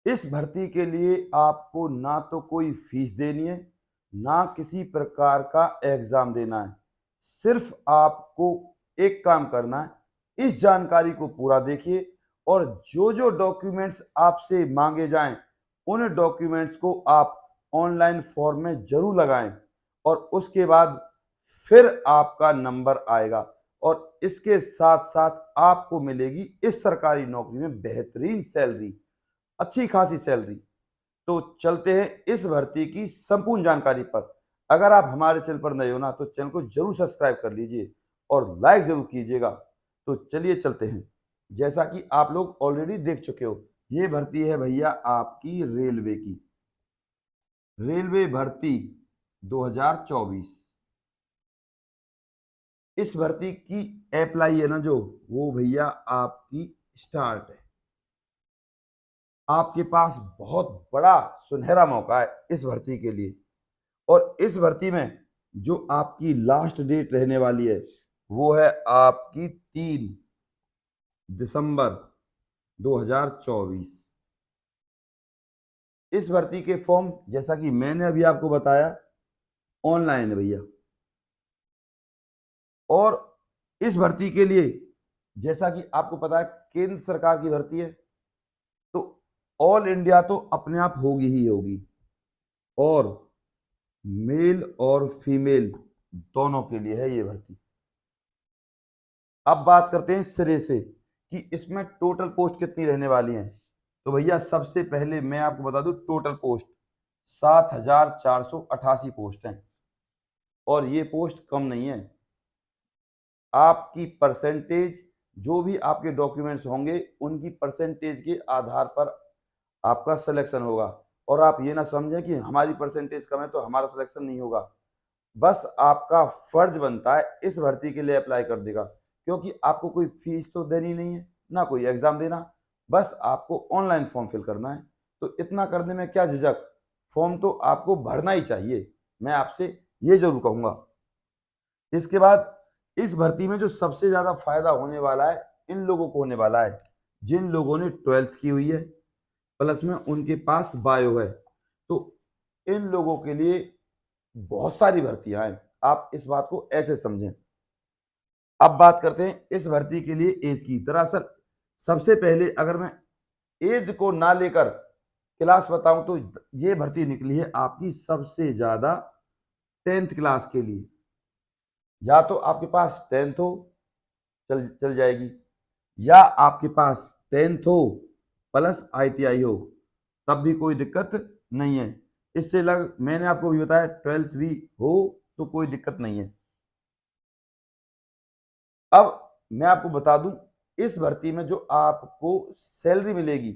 इस भर्ती के लिए आपको ना तो कोई फीस देनी है, ना किसी प्रकार का एग्जाम देना है। सिर्फ आपको एक काम करना है, इस जानकारी को पूरा देखिए और जो-जो डॉक्यूमेंट्स आपसे मांगे जाएं, उन डॉक्यूमेंट्स को आप ऑनलाइन फॉर्म में जरूर लगाएं और उसके बाद फिर आपका नंबर आएगा और इसके साथ-साथ आपको मिलेगी इस सरकारी नौकरी में बेहतरीन सैलरी, अच्छी खासी सैलरी। तो चलते हैं इस भर्ती की संपूर्ण जानकारी पर। अगर आप हमारे चैनल पर नए हो ना तो चैनल को जरूर सब्सक्राइब कर लीजिए और लाइक जरूर कीजिएगा। तो चलिए चलते हैं। जैसा कि आप लोग ऑलरेडी देख चुके हो, ये भर्ती है भैया आपकी रेलवे की, रेलवे भर्ती 2024। इस भर्ती की अप्लाई है ना जो, वो भैया आपकी स्टार्ट है। आपके पास बहुत बड़ा सुनहरा मौका है इस भर्ती के लिए और इस भर्ती में जो आपकी लास्ट डेट रहने वाली है वो है आपकी 3 दिसंबर 2024। इस भर्ती के फॉर्म जैसा कि मैंने अभी आपको बताया ऑनलाइन है भैया। और इस भर्ती के लिए जैसा कि आपको पता है केंद्र सरकार की भर्ती है, तो ऑल इंडिया तो अपने आप होगी ही होगी और मेल और फीमेल दोनों के लिए है ये भर्ती। अब बात करते हैं सिरे से कि इसमें टोटल पोस्ट कितनी रहने वाली हैं। तो भैया सबसे पहले मैं आपको बता दूं टोटल पोस्ट 7,488 पोस्ट हैं और ये पोस्ट कम नहीं है। आपकी परसेंटेज, जो भी आपके डॉक्यूमेंट्स होंगे उनकी परसेंटेज के आधार पर आपका सिलेक्शन होगा। और आप ये ना समझें कि हमारी परसेंटेज कम है तो हमारा सिलेक्शन नहीं होगा। बस आपका फर्ज बनता है इस भर्ती के लिए अप्लाई कर देगा, क्योंकि आपको कोई फीस तो देनी नहीं है, ना कोई एग्जाम देना, बस आपको ऑनलाइन फॉर्म फिल करना है। तो इतना करने में क्या झिझक, फॉर्म तो आपको भरना ही चाहिए, मैं आपसे ये जरूर कहूंगा। इसके बाद इस भर्ती में जो सबसे ज्यादा फायदा होने वाला है इन लोगों को होने वाला है जिन लोगों ने 12th की हुई है प्लस में उनके पास बायो है। तो इन लोगों के लिए बहुत सारी भर्तियां हैं, आप इस बात को ऐसे समझें। अब बात करते हैं इस भर्ती के लिए एज की। दरअसल सबसे पहले अगर मैं एज को ना लेकर क्लास बताऊं तो ये भर्ती निकली है आपकी सबसे ज्यादा 10th क्लास के लिए। या तो आपके पास 10th हो, चल चल जाएगी, या आपके पास 10th हो प्लस ITI हो, तब भी कोई दिक्कत नहीं है। इससे लग मैंने आपको भी बताया 12th भी हो तो कोई दिक्कत नहीं है। अब मैं आपको बता दूं इस भर्ती में जो आपको सैलरी मिलेगी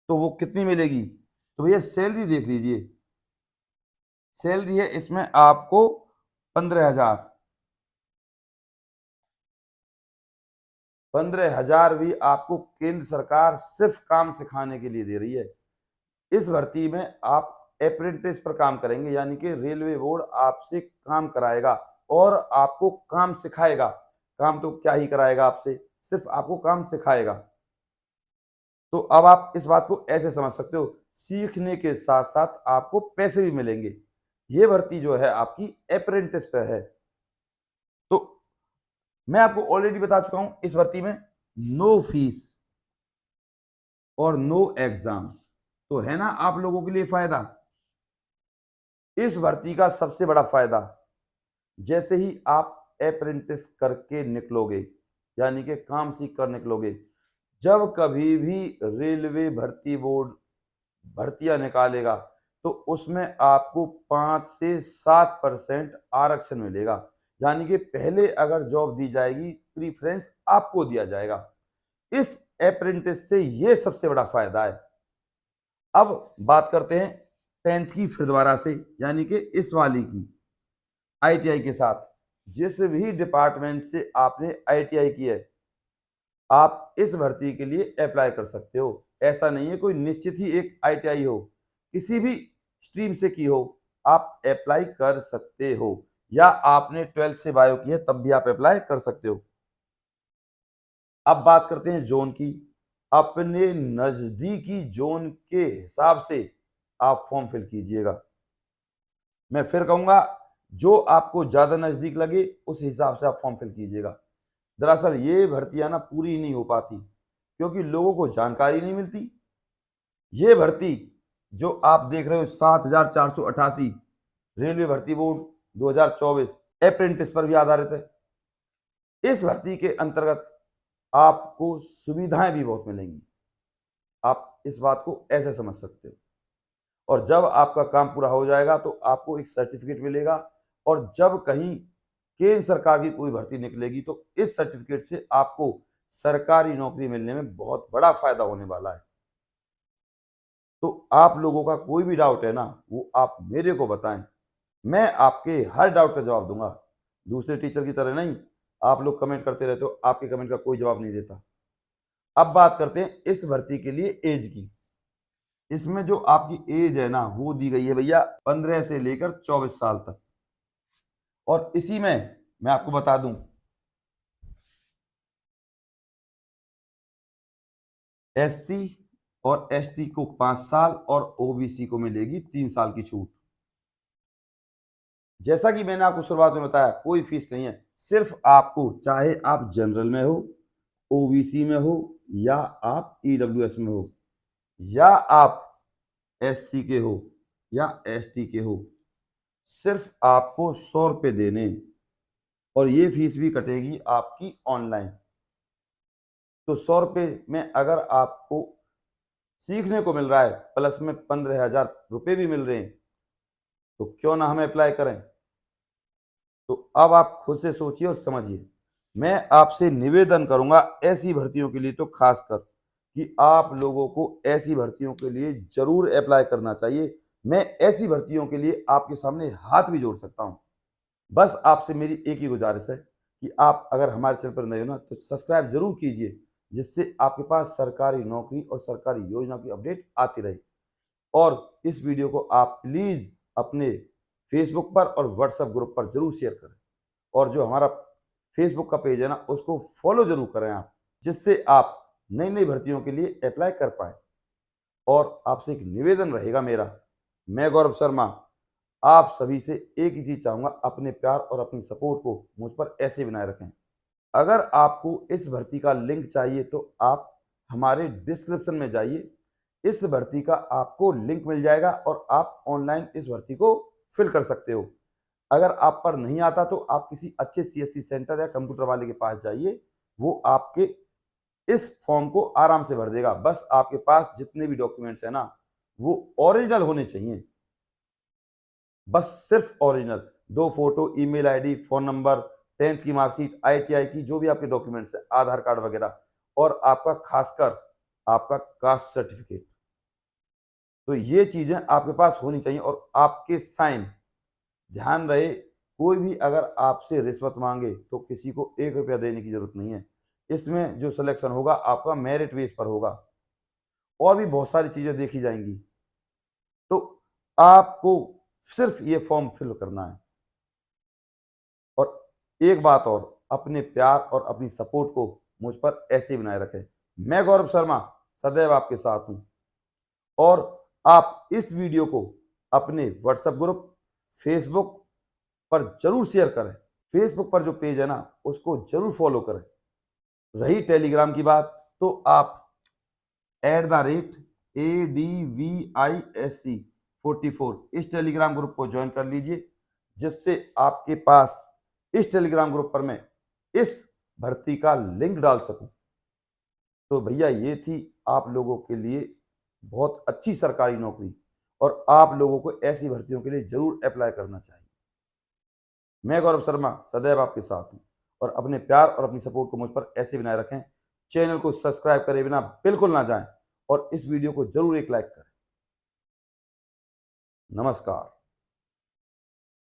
तो वो कितनी मिलेगी। तो भैया सैलरी देख लीजिए, सैलरी है इसमें आपको 15,000। 15,000 भी आपको केंद्र सरकार सिर्फ काम सिखाने के लिए दे रही है। इस भर्ती में आप अप्रेंटिस पर काम करेंगे, यानी कि रेलवे बोर्ड आपसे काम कराएगा और आपको काम सिखाएगा। काम तो क्या ही कराएगा आपसे, सिर्फ आपको काम सिखाएगा। तो अब आप इस बात को ऐसे समझ सकते हो, सीखने के साथ साथ आपको पैसे भी मिलेंगे। ये भर्ती जो है आपकी अप्रेंटिस पे है। तो मैं आपको ऑलरेडी बता चुका हूं इस भर्ती में नो फीस और नो एग्जाम। तो है ना आप लोगों के लिए फायदा। इस भर्ती का सबसे बड़ा फायदा, जैसे ही आप अप्रेंटिस करके निकलोगे यानी कि काम सीख कर निकलोगे, जब कभी भी रेलवे भर्ती बोर्ड भर्तियां निकालेगा तो उसमें आपको 5 से 7% आरक्षण मिलेगा। यानी कि पहले अगर जॉब दी जाएगी प्रीफरेंस आपको दिया जाएगा। इस अप्रेंटिस से यह सबसे बड़ा फायदा है। अब बात करते हैं 10th की फिर दोबारा से, यानी कि इस वाली की ITI के साथ। जिस भी डिपार्टमेंट से आपने ITI की है आप इस भर्ती के लिए अप्लाई कर सकते हो। ऐसा नहीं है कोई निश्चित ही एक ITI हो, किसी भी स्ट्रीम से की हो आप अप्लाई कर सकते हो, या आपने 12th से बायो की है तब भी आप अप्लाई कर सकते हो। अब बात करते हैं जोन की। अपने नजदीकी जोन के हिसाब से आप फॉर्म फिल कीजिएगा। मैं फिर कहूंगा, जो आपको ज्यादा नजदीक लगे उस हिसाब से आप फॉर्म फिल कीजिएगा। दरअसल ये भर्तियां ना पूरी नहीं हो पाती क्योंकि लोगों को जानकारी नहीं मिलती। ये भर्ती जो आप देख रहे हो 7,488 रेलवे भर्ती बोर्ड 2024 अप्रेंटिस पर भी आधारित है। इस भर्ती के अंतर्गत आपको सुविधाएं भी बहुत मिलेंगी। आप इस बात को ऐसे समझ सकते हो। और जब आपका काम पूरा हो जाएगा तो आपको एक सर्टिफिकेट मिलेगा, और जब कहीं केंद्र सरकार की कोई भर्ती निकलेगी तो इस सर्टिफिकेट से आपको सरकारी नौकरी मिलने में बहुत बड़ा फायदा होने वाला है। तो आप लोगों का कोई भी डाउट है ना, वो आप मेरे को बताएं, मैं आपके हर डाउट का जवाब दूंगा। दूसरे टीचर की तरह नहीं, आप लोग कमेंट करते रहते हो, आपके कमेंट का कोई जवाब नहीं देता। अब बात करते हैं इस भर्ती के लिए एज की। इसमें जो आपकी एज है ना, वो दी गई है भैया 15 से लेकर 24 साल तक। और इसी में मैं आपको बता दूं, एससी और एसटी को 5 साल और ओबीसी को मिलेगी 3 साल की छूट। जैसा कि मैंने आपको शुरुआत में बताया, कोई फीस नहीं है। सिर्फ आपको, चाहे आप जनरल में हो, ओबीसी में हो, या आप ईडब्ल्यूएस में हो, या आप एससी के हो, या एसटी के हो, सिर्फ आपको 100 रुपये देने, और ये फीस भी कटेगी आपकी ऑनलाइन। तो 100 रुपये में अगर आपको सीखने को मिल रहा है, प्लस में 15,000 रुपये भी मिल रहे हैं, तो क्यों ना हम अप्लाई करें। तो अब आप खुद से सोचिए और समझिए। मैं आपसे निवेदन करूंगा, ऐसी भर्तियों के लिए तो खासकर, कि आप लोगों को ऐसी भर्तियों के लिए जरूर अप्लाई करना चाहिए। मैं ऐसी भर्तियों के लिए आपके सामने हाथ भी जोड़ सकता हूं। बस आपसे मेरी एक ही गुजारिश है कि आप अगर हमारे चैनल पर नए हो ना, तो सब्सक्राइब जरूर कीजिए, जिससे आपके पास सरकारी नौकरी और सरकारी योजना की अपडेट आती रहे। और इस वीडियो को आप प्लीज अपने फेसबुक पर और व्हाट्सएप ग्रुप पर जरूर शेयर करें। और जो हमारा फेसबुक का पेज है ना, उसको फॉलो जरूर करें आप, जिससे आप नई नई भर्तियों के लिए अप्लाई कर पाए। और आपसे एक निवेदन रहेगा मेरा, मैं गौरव शर्मा आप सभी से एक ही चीज चाहूंगा, अपने प्यार और अपनी सपोर्ट को मुझ पर ऐसे बनाए रखें। अगर आपको इस भर्ती का लिंक चाहिए तो आप हमारे डिस्क्रिप्शन में जाइए, इस भर्ती का आपको लिंक मिल जाएगा और आप ऑनलाइन इस भर्ती को फिल कर सकते हो। अगर आप पर नहीं आता तो आप किसी अच्छे सीएससी सेंटर या कंप्यूटर वाले के पास जाइए, वो आपके इस फॉर्म को आराम से भर देगा। बस आपके पास जितने भी डॉक्यूमेंट्स है ना, वो ओरिजिनल होने चाहिए। बस सिर्फ original, 2 photo, email ID, phone number, 10th की मार्कशीट, आईटीआई की जो भी आपके डॉक्यूमेंट्स है, आधार कार्ड वगैरह, और आपका खासकर आपका कास्ट सर्टिफिकेट। तो ये चीजें आपके पास होनी चाहिए, और आपके साइन। ध्यान रहे, कोई भी अगर आपसे रिश्वत मांगे तो किसी को 1 रुपया देने की जरूरत नहीं है। इसमें जो सिलेक्शन होगा आपका मेरिट बेस पर होगा, और भी बहुत सारी चीजें देखी जाएंगी। तो आपको सिर्फ ये फॉर्म फिल करना है। और एक बात और, अपने प्यार और अपनी सपोर्ट को मुझ पर ऐसे ही बनाए रखें। मैं गौरव शर्मा सदैव आपके साथ हूं। और आप इस वीडियो को अपने व्हाट्सएप ग्रुप, फेसबुक पर जरूर शेयर करें। फेसबुक पर जो पेज है ना, उसको जरूर फॉलो करें। रही टेलीग्राम की बात, तो आप @ADVISC44 इस टेलीग्राम ग्रुप को ज्वाइन कर लीजिए, जिससे आपके पास इस टेलीग्राम ग्रुप पर मैं इस भर्ती का लिंक डाल सकूं। तो भैया, ये थी आप लोगों के लिए बहुत अच्छी सरकारी नौकरी, और आप लोगों को ऐसी भर्तियों के लिए जरूर अप्लाई करना चाहिए। मैं गौरव शर्मा सदैव आपके साथ हूं, और अपने प्यार और अपनी सपोर्ट को मुझ पर ऐसे बनाए रखें। चैनल को सब्सक्राइब करे बिना बिल्कुल ना जाएं, और इस वीडियो को जरूर एक लाइक करें। नमस्कार।